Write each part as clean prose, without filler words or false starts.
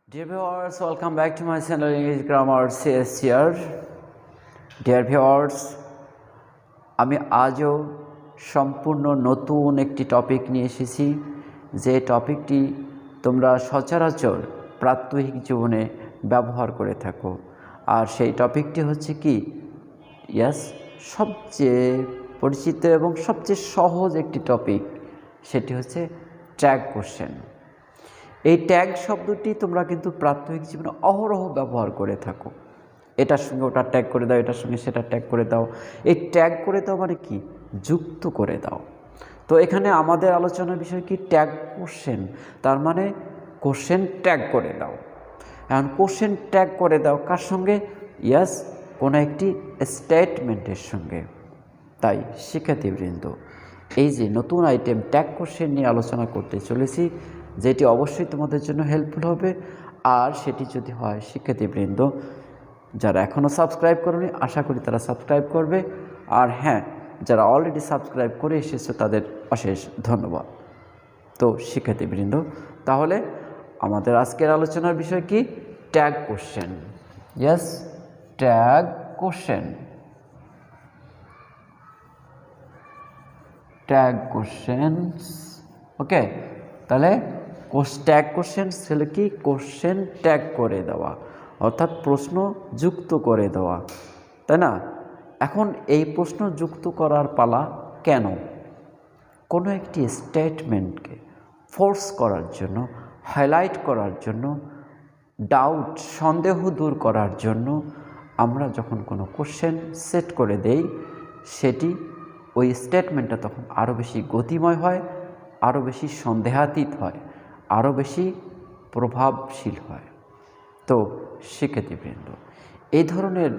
Dear viewers, welcome back to my channel English Grammar CS here. Dear viewers, আমি আজও সম্পূর্ণ নতুন একটি টপিক নিয়ে এসেছি, যে টপিকটি তোমরা সচরাচর প্রাত্যহিক জীবনে ব্যবহার করে থাকো। আর সেই টপিকটি হচ্ছে কি, সবচেয়ে পরিচিত এবং সবচেয়ে সহজ একটি টপিক, সেটি হচ্ছে ট্যাগ কোশ্চেন। এই ট্যাগ শব্দটি তোমরা কিন্তু প্রাত্যহিক জীবনে অহরহ ব্যবহার করে থাকো। এটার সঙ্গে ওটা ট্যাগ করে দাও, এটার সঙ্গে সেটা ট্যাগ করে দাও। এই ট্যাগ করে দাও মানে কি, যুক্ত করে দাও। তো এখানে আমাদের আলোচনার বিষয় কি, ট্যাগ কোশ্চেন। তার মানে কোশ্চেন ট্যাগ করে দাও। এখন কোশ্চেন ট্যাগ করে দাও কার সঙ্গে? কোনো একটি স্টেটমেন্টের সঙ্গে। তাই শিক্ষার্থীবৃন্দ, এই যে নতুন আইটেম ট্যাগ কোশ্চেন নিয়ে আলোচনা করতে চলেছি, যেটি অবশ্যই তোমাদের জন্য হেল্পফুল হবে। আর সেটি যদি হয়, শিক্ষার্থীবৃন্দ যারা এখনও সাবস্ক্রাইব করোনি, আশা করি তারা সাবস্ক্রাইব করবে। আর হ্যাঁ, যারা অলরেডি সাবস্ক্রাইব করে এসেছে তাদের অশেষ ধন্যবাদ। তো শিক্ষার্থীবৃন্দ, তাহলে আমাদের আজকের আলোচনার বিষয় কি, tag question. Tag question. Tag questions, okay. তাহলে ট্যাগ কোশ্চেন্স হলে কি, কোশ্চেন ট্যাগ করে দেওয়া, অর্থাৎ প্রশ্ন যুক্ত করে দেওয়া, তাই না? এখন এই প্রশ্ন যুক্ত করার পালা কেন? কোনো একটি স্টেটমেন্টকে ফোর্স করার জন্য, হাইলাইট করার জন্য, ডাউট সন্দেহ দূর করার জন্য আমরা যখন কোনো কোশ্চেন সেট করে দেই, সেটি ওই স্টেটমেন্টটা তখন আরও বেশি গতিময় হয়, আরও বেশি সন্দেহাতীত হয়, আরও বেশি প্রভাবশীল হয়। তো শিক্ষার্থীবৃন্দ, এই ধরনের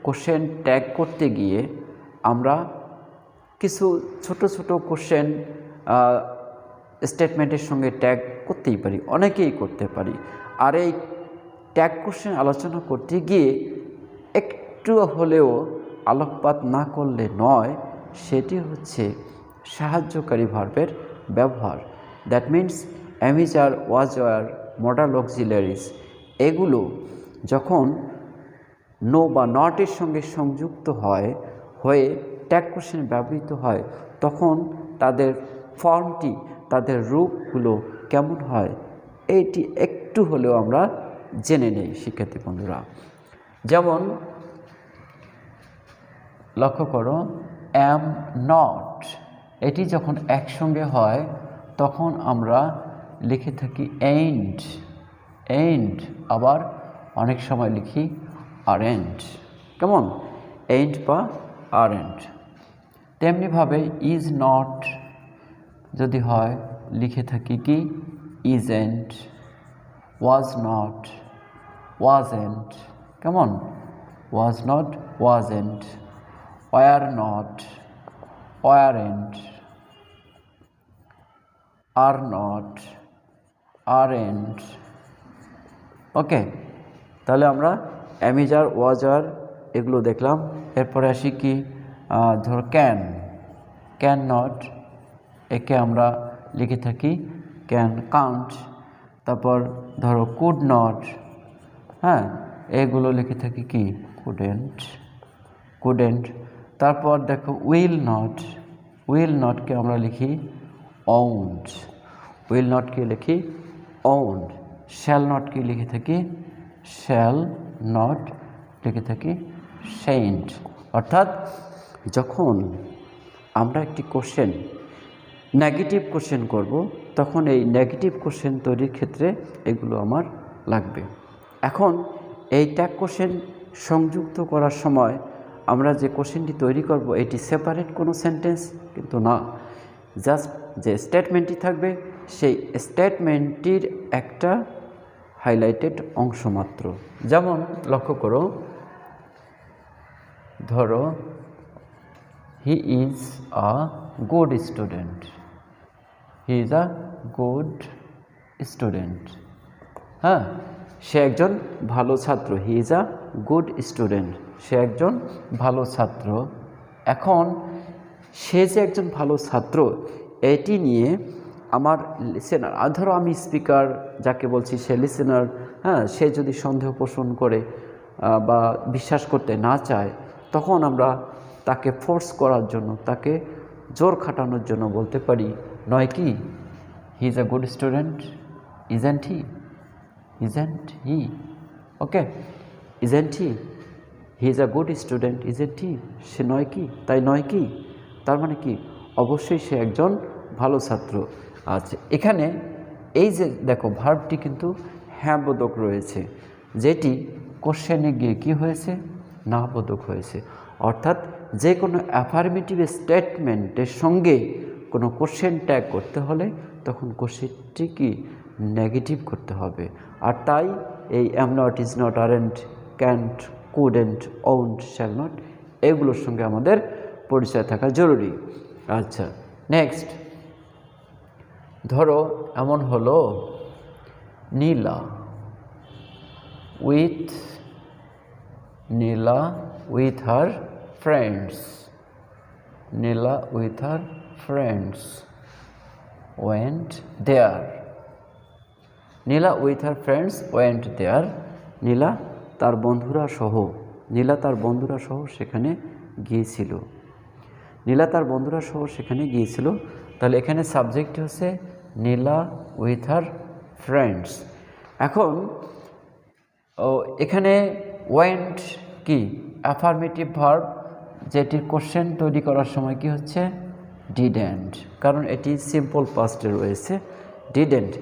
কোশ্চেন ট্যাগ করতে গিয়ে আমরা কিছু ছোট ছোট কোশ্চেন স্টেটমেন্টের সঙ্গে ট্যাগ করতেই পারি, অনেকেই করতে পারি। আর এই ট্যাগ কোশ্চেন আলোচনা করতে গিয়ে একটু হলেও আলোকপাত না করলে নয়, সেটি হচ্ছে সাহায্যকারী ভার্বের ব্যবহার। দ্যাট মিন্স অ্যামিজ আর, ওয়াজ আর, মডাল অক্সিলারিজ, এগুলো যখন নো বা নটের সঙ্গে সংযুক্ত হয়ে ট্যাগ কোশ্চেন ব্যবহৃত হয়, তখন তাদের ফর্মটি, তাদের রূপগুলো কেমন হয়, এইটি একটু হলেও আমরা জেনে নেই শিক্ষার্থী বন্ধুরা। যেমন লক্ষ্য করো, অ্যাম নট, এটি যখন একসঙ্গে হয় তখন আমরা লিখে থাকি এন্ড। এন্ড আবার অনেক সময় লিখি আরেন্ট। কেমন? এন্ড বা আরেন্ট। তেমনিভাবে ইজ নট যদি হয়, লিখে থাকি কি, ইজেন্ট। Was not, wasn't. কেমন? Was not, wasn't. Were not, weren't. Are not, aren't. Okay, তাহলে আমরা অ্যামিজার, ওয়াজার এগুলো দেখলাম। এরপরে আসি কি, ধরো ক্যান। ক্যান নট, একে আমরা লিখে থাকি ক্যান কাউন্ট। তারপর ধরো কুড নট, হ্যাঁ, এগুলো লিখে থাকি কি, কুডেন্ট। কুডেন্ট। তারপর দেখো উইল নট। উইল নটকে আমরা লিখি ওন্ড। উইল নটকে লিখি ওন্ড। শ্যাল নটকে লিখে থাকি শ্যাল নট, লিখে থাকি সেইন্ট। অর্থাৎ যখন আমরা একটি কোশ্চেন নেগেটিভ কোশ্চেন করব, তখন এই নেগেটিভ কোশ্চেন তৈরির ক্ষেত্রে এগুলো আমার লাগবে। এখন এই ট্যাগ কোশ্চেন সংযুক্ত করার সময় আমরা যে কোশ্চেনটি তৈরি করব, এটি সেপারেট কোনো সেন্টেন্স কিন্তু না, জাস্ট যে স্টেটমেন্টটি থাকবে সেই স্টেটমেন্টটির একটা হাইলাইটেড অংশ মাত্র। যেমন লক্ষ্য করো, ধরো he is a good student. He is a good student. হ্যাঁ, সে একজন ভালো ছাত্র। He is a good student, সে একজন ভালো ছাত্র। এখন সে যে একজন ভালো ছাত্র, এটি নিয়ে আমার লিসেনার, ধরো আমি স্পিকার যাকে বলছি সে লিসেনার, হ্যাঁ, সে যদি সন্দেহ পোষণ করে বা বিশ্বাস করতে না চায়, তখন আমরা তাকে ফোর্স করার জন্য, তাকে জোর খাটানোর জন্য বলতে পারি, নয় কি, he is a good student, isn't he, isn't he, okay, isn't he, he is a good student, isn't he, সে নয় কি, তাই নয় কি, তার মানে কি, অবশ্যই সে একজন ভালো ছাত্র। আচ্ছা, এখানে এই যে দেখো ভার্বটি কিন্তু হ্যাঁ বোধক রয়েছে, যেটি কোশ্চেনে গিয়ে কি হয়েছে, না বোধক হয়েছে। অর্থাৎ যে কোনো অ্যাফার্মেটিভ স্টেটমেন্টের সঙ্গে কোনো কোশ্চেন ট্যাগ করতে হলে তখন কোশ্চেনটি কি নেগেটিভ করতে হবে। আর তাই এই am not, is not, aren't, can't, couldn't, won't, shall not, এগুলোর সঙ্গে আমাদের পরিচয় থাকা জরুরি। আচ্ছা, নেক্সট ধরো এমন হলো, Nila with her friends, Nila with her friends went there, Nila with her friends went there, Nila তার বন্ধুরা সহ, নীলা তার বন্ধুরা সহ সেখানে গিয়েছিল, নীলা তার বন্ধুরা সহ সেখানে গিয়েছিল। তাহলে এখানে সাবজেক্ট হচ্ছে নীলা উইথ হার ফ্রেন্ডস। এখন এখানে ওয়েন্ট কি অ্যাফার্মেটিভ ভার্ব, যেটির কোশ্চেন তৈরি করার সময় কি হচ্ছে, ডিডেন্ট, কারণ এটি সিম্পল পাস্টে রয়েছে, ডিডেন্ট।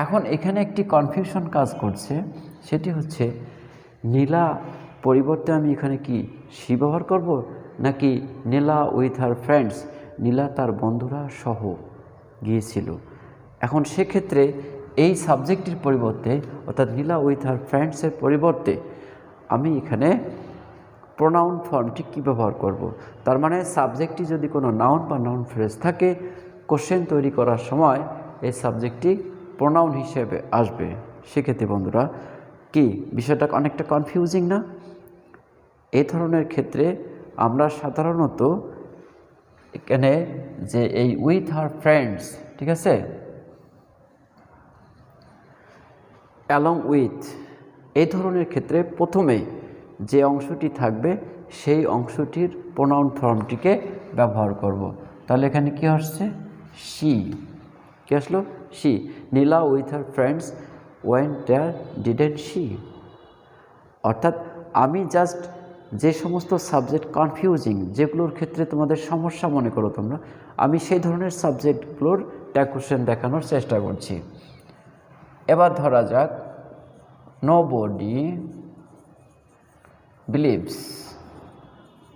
এখন এখানে একটি কনফিউশন কাজ করছে, সেটি হচ্ছে নীলা পরিবর্তে আমি এখানে কি সি ব্যবহার করব, নাকি নীলা উইথ হার ফ্রেন্ডস, নীলা তার বন্ধুরা সহ গিয়েছিল। এখন সেক্ষেত্রে এই সাবজেক্টের পরিবর্তে, অর্থাৎ নীলা উইথ হার ফ্রেন্ডসের পরিবর্তে আমি এখানে প্রোনাউন ফর্মটি কী ব্যবহার করব। তার মানে সাবজেক্টটি যদি কোনো নাউন বা নাউন ফ্রেজ থাকে, কোশ্চেন তৈরি করার সময় এই সাবজেক্টটি প্রোনাউন হিসেবে আসবে। সেক্ষেত্রে বন্ধুরা কি বিষয়টা অনেকটা কনফিউজিং না? এই ধরনের ক্ষেত্রে আমরা সাধারণত এখানে যে এই উইথ হার ফ্রেন্ডস, ঠিক আছে, অ্যালং উইথ, এই ধরনের ক্ষেত্রে প্রথমে যে অংশটি থাকবে সেই অংশটির প্রোনাউন ফর্মটিকে ব্যবহার করব। তাহলে এখানে কি আসছে, শি, কি আসলো, she, Nila with her friends went there, didn't she. অর্থাৎ আমি জাস্ট যে সমস্ত সাবজেক্ট কনফিউজিং, যেগুলোর ক্ষেত্রে তোমাদের সমস্যা মনে করো তোমরা, আমি সেই ধরনের সাবজেক্টগুলোর ট্যাগ কোশ্চেন দেখানোর চেষ্টা করছি। এবার ধরা যাক, nobody believes,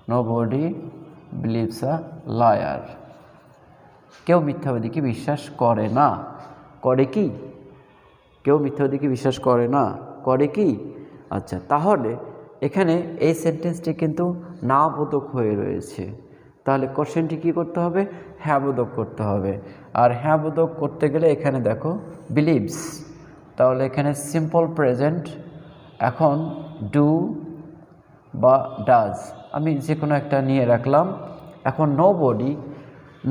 nobody believes a liar, কেউ মিথ্যাবাদীকে বিশ্বাস করে না, করে কি, কেউ মিথ্যাবাদীকে বিশ্বাস করে না, করে কি। আচ্ছা, তাহলে এখানে এই সেন্টেন্সটি কিন্তু না বোধক হয়ে রয়েছে, তাহলে কোশ্চেনটি কী করতে হবে, হ্যাঁ বোধক করতে হবে। আর হ্যাঁ বোধক করতে গেলে এখানে দেখো বিলিভস, তাহলে এখানে সিম্পল প্রেজেন্ট, এখন ডু বা ডাজ আমি যে কোনো একটা নিয়ে রাখলাম। এখন nobody,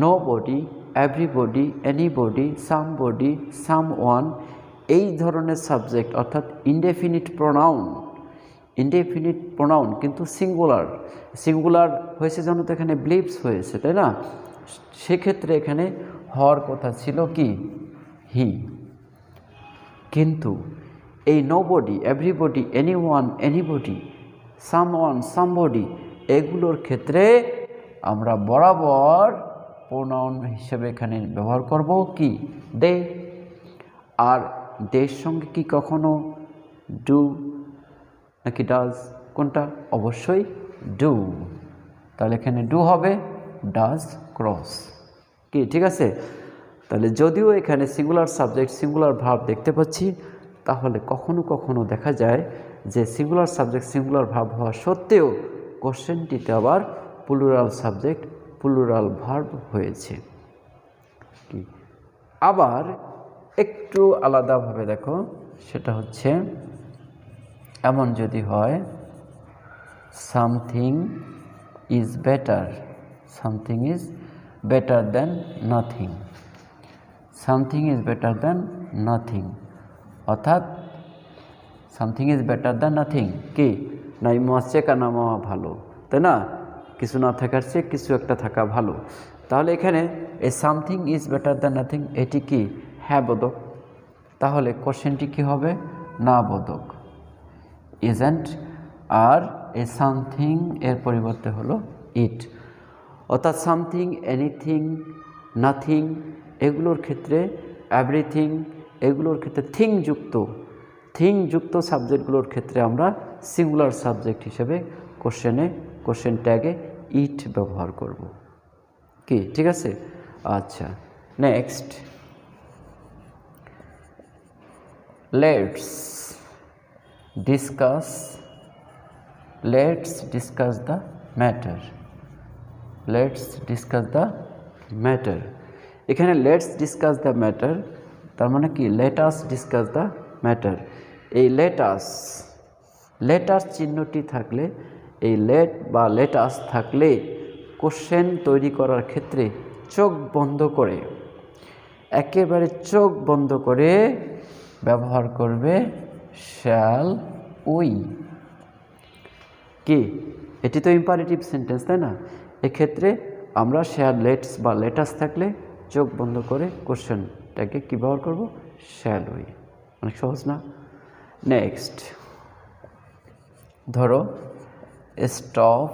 nobody, everybody, anybody, somebody, someone, এই ধরনের সাবজেক্ট অর্থাৎ ইনডেফিনিট প্রোনাউন, ইনডেফিনিট প্রোনাউন কিন্তু সিঙ্গুলার, সিঙ্গুলার হয়েছে যেন তো এখানে বিলিভস হয়েছে, তাই না? সেক্ষেত্রে এখানে হওয়ার কথা ছিল কি, হি। কিন্তু এই nobody, everybody, anyone, anybody, someone, somebody, এগুলোর ক্ষেত্রে আমরা বরাবর প্রোনাউন হিসেবে এখানে ব্যবহার করব কি, দে। আর দের সঙ্গে কি কখনো ডু নাকি ডাজ, কোনটা, অবশ্যই ডু। তাহলে এখানে ডু হবে, ডাজ ক্রস, কি ঠিক আছে? তাহলে যদিও এখানে সিঙ্গুলার সাবজেক্ট সিঙ্গুলার ভার্ব দেখতে পাচ্ছি, তাহলে কখনো কখনো দেখা যায় যে সিঙ্গুলার সাবজেক্ট সিঙ্গুলার ভার্ব হওয়া সত্ত্বেও কোশ্চেনটিতে আবার প্লুরাল সাবজেক্ট প্লুরাল ভার্ব হয়েছে। কি আবার একটু আলাদাভাবে দেখো, সেটা হচ্ছে এমন যদি হয়, something is better, something is better than nothing, something is better than nothing, অর্থাৎ something is better than nothing কি, নাই মাছ কানা মামা ভালো, তাই না? কিছু না থাকার চেয়ে কিছু একটা থাকা ভালো। তাহলে এখানে এই something is better than nothing এটি কি হ্যাঁ বোধক, তাহলে কোশ্চেনটি কি হবে না বোধক, ইজেন্ট। আর এই সামথিং এর পরিবর্তে হলো ইট, অর্থাৎ সামথিং, এনিথিং, নাথিং এগুলোর ক্ষেত্রে, এভরিথিং এগুলোর ক্ষেত্রে থিং যুক্ত সাবজেক্টগুলোর ক্ষেত্রে আমরা সিঙ্গুলার সাবজেক্ট হিসেবে কোশ্চেন ট্যাগে ইট ব্যবহার করব কি, ঠিক আছে? আচ্ছা, next, let's discuss the matter. এখানে লেটস ডিসকাস দ্য ম্যাটার তার মানে কি, let us discuss the matter. এই লেটাস চিহ্নটি থাকলে, এই লেটাস থাকলে কোশ্চেন তৈরি করার ক্ষেত্রে চোখ বন্ধ করে, একেবারে চোখ বন্ধ করে ব্যবহার করবে শ্যাল উই কি, এটি তো ইম্পারেটিভ সেন্টেন্স, তাই না? এক্ষেত্রে আমরা শ্যাল লেটস বা লেটাস থাকলে চোখ বন্ধ করে কোশ্চেনটাকে কী ব্যবহার করব, শ্যাল উই। অনেক সহজ না? নেক্সট, ধরো স্টপ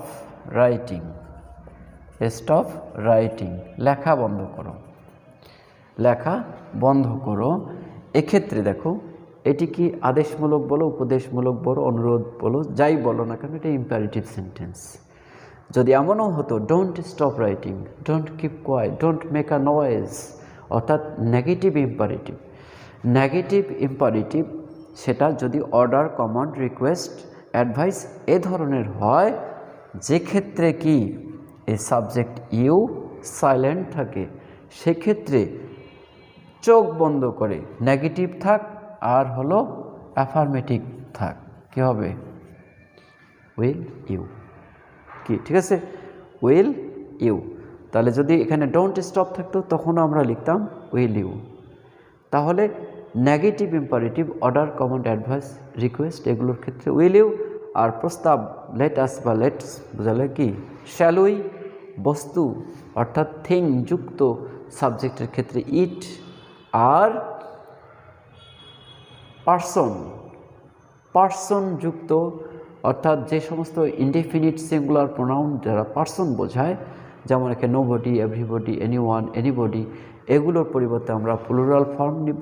রাইটিং, লেখা বন্ধ করো। এক্ষেত্রে দেখো, এটি কি আদেশমূলক বলো, উপদেশমূলক বলো, অনুরোধ বলো, যাই বলো না কেন, এটা ইম্পারেটিভ সেন্টেন্স। যদি এমনও হতো don't stop writing, don't keep quiet, don't make a noise, অর্থাৎ নেগেটিভ ইম্পারেটিভ সেটা যদি অর্ডার, কমান্ড, রিকোয়েস্ট, অ্যাডভাইস এ ধরনের হয়, যে ক্ষেত্রে কি এই সাবজেক্ট ইউ সাইলেন্ট থাকে, সেক্ষেত্রে চোখ বন্ধ করে নেগেটিভ থাক আর হলো অ্যাফার্মেটিভ থাক, কী হবে, উইল ইউ কি, ঠিক আছে? Will you. তাহলে যদি এখানে ডোন্ট স্টপ থাকতো তখনও আমরা লিখতাম উইল ইউ। তাহলে negative imperative, order, command, advice, request এগুলোর ক্ষেত্রে উইল ইউ, আর প্রস্তাব লেট আস বা লেটস বোঝালে কি শ্যাল উই, বস্তু অর্থাৎ থিং যুক্ত সাবজেক্টের ক্ষেত্রে ইট, আর পার্সন যুক্ত অর্থাৎ যে সমস্ত ইনডেফিনিট সিঙ্গুলার প্রোনাউন যারা পার্সন বোঝায়, যেমন এখানে নোবডি, এভরিবডি, এনিওয়ান, এনিবডি, এগুলোর পরিবর্তে আমরা প্লুরাল ফর্ম নিব,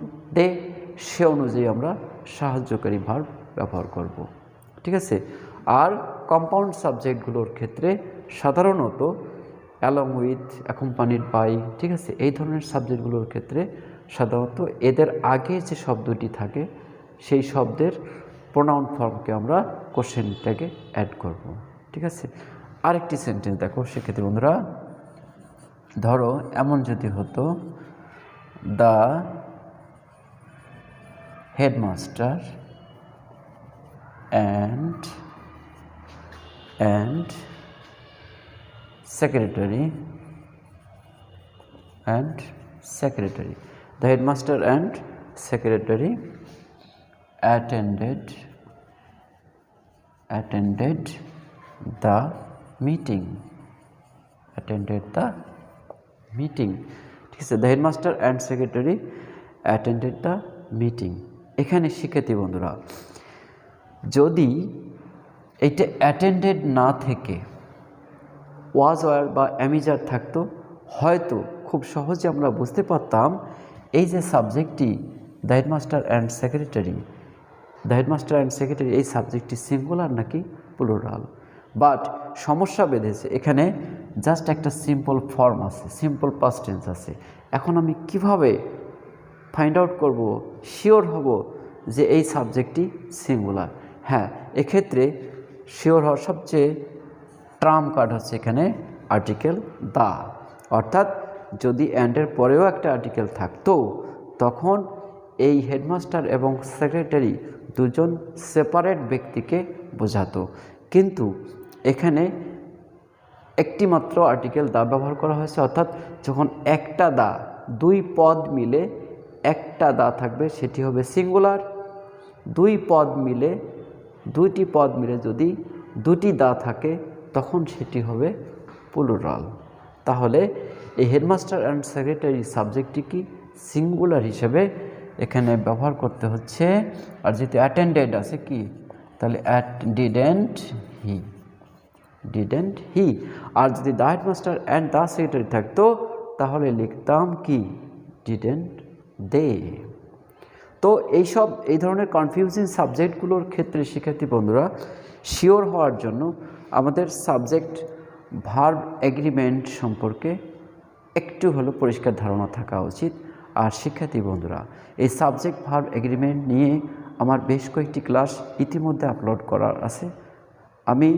সে অনুযায়ী আমরা সাহায্যকারী ভার্ব ব্যবহার করব, ঠিক আছে? আর কম্পাউন্ড সাবজেক্টগুলোর ক্ষেত্রে সাধারণত অ্যালং উইথ, অ্যাকম্পানিড বাই, ঠিক আছে, এই ধরনের সাবজেক্টগুলোর ক্ষেত্রে সাধারণত এদের আগে যে শব্দটি থাকে সেই শব্দের প্রোনাউন ফর্মকে আমরা কোশ্চেন ট্যাগে অ্যাড করব, ঠিক আছে? আরেকটি সেন্টেন্স দেখো, সেক্ষেত্রে বন্ধুরা ধরো এমন যদি হতো, the headmaster and secretary, the headmaster and secretary attended the meeting, ঠিক আছে? the headmaster and secretary attended the meeting। এখানে শিক্ষার্থী বন্ধুরা, যদি এইটা অ্যাটেন্ডেড না থেকে ওয়াজ ওয়ার বা অ্যামিজার থাকতো, হয়তো খুব সহজে আমরা বুঝতে পারতাম এই যে সাবজেক্টটি দ্য হেডমাস্টার অ্যান্ড সেক্রেটারি, এই সাবজেক্টটি সিঙ্গুলার নাকি প্লুরাল। বাট সমস্যা বেঁধেছে, এখানে জাস্ট একটা সিম্পল ফর্ম আছে, সিম্পল পাস্ট টেন্স আছে। এখন আমি কিভাবে ফাইন্ড আউট করব, শিওর হব যে এই সাবজেক্টটি সিঙ্গুলার? হ্যাঁ, এক্ষেত্রে শিওর হওয়ার সবচেয়ে ট্রাম্প কার্ড হচ্ছে এখানে আর্টিকেল দা, অর্থাৎ যদি অ্যান্ডের পরেও একটা আর্টিকেল থাকতো তখন এই হেডমাস্টার এবং সেক্রেটারি দুজন সেপারেট ব্যক্তিকে বোঝাতো, কিন্তু এখানে একটি মাত্র আর্টিকেল দা ব্যবহার করা হয়েছে, অর্থাৎ যখন একটা দা দুই পদ মিলে একটা দা থাকবে, সেটি হবে সিঙ্গুলার। দুই পদ মিলে, দুইটি পদ মিলে যদি দুটি দা থাকে তখন সেটি হবে প্লুরাল। তাহলে এই হেডমাস্টার অ্যান্ড সেক্রেটারি সাবজেক্টটি কি সিঙ্গুলার হিসেবে এখানে ব্যবহার করতে হচ্ছে। আর যেহেতু অ্যাটেন্ডেড আছে কি, তাহলে ডিডেন্ট হি, ডিডেন্ট হি। আর যদি the headmaster and the secretary থাকতো তাহলে লিখতাম কি ডিডেন্ট দে। তো এই ধরনের কনফিউজিং সাবজেক্টগুলোর ক্ষেত্রে শিক্ষার্থী বন্ধুরা শিওর হওয়ার জন্য আমাদের সাবজেক্ট ভার্ব এগ্রিমেন্ট সম্পর্কে একটু হলো পরিষ্কার ধারণা থাকা উচিত। আর শিক্ষার্থী বন্ধুরা এই সাবজেক্ট ভার্ব এগ্রিমেন্ট নিয়ে আমার বেশ কয়েকটি ক্লাস ইতিমধ্যে আপলোড করার আছে। আমি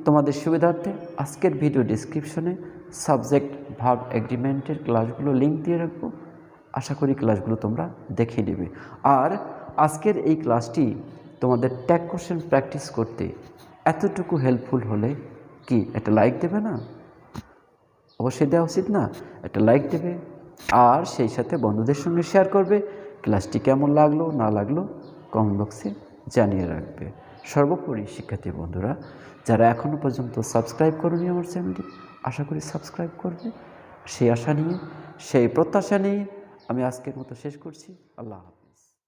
তোমাদের সুবিধার্থে আজকের ভিডিও ডিসক্রিপশনে সাবজেক্ট ভার্ব এগ্রিমেন্টের ক্লাসগুলো লিঙ্ক দিয়ে রাখবো। আশা করি ক্লাসগুলো তোমরা দেখে নেবে। আর আজকের এই ক্লাসটি তোমাদের ট্যাগ কোশ্চেন প্র্যাকটিস করতে এতটুকু হেল্পফুল হলে কি একটা লাইক দেবে না? অবশ্যই দেওয়া উচিত না? একটা লাইক দেবে আর সেই সাথে বন্ধুদের সঙ্গে শেয়ার করবে। ক্লাসটি কেমন লাগলো না লাগলো কমেন্ট বক্সে জানিয়ে রাখবে। সর্বোপরি শিক্ষার্থী বন্ধুরা যারা এখনও পর্যন্ত সাবস্ক্রাইব করোনি আমার চ্যানেলটি, আশা করি সাবস্ক্রাইব করবে। সেই আশা নিয়ে, সেই প্রত্যাশা নিয়ে আমি আজকের মতো শেষ করছি। আল্লাহ হাফেজ।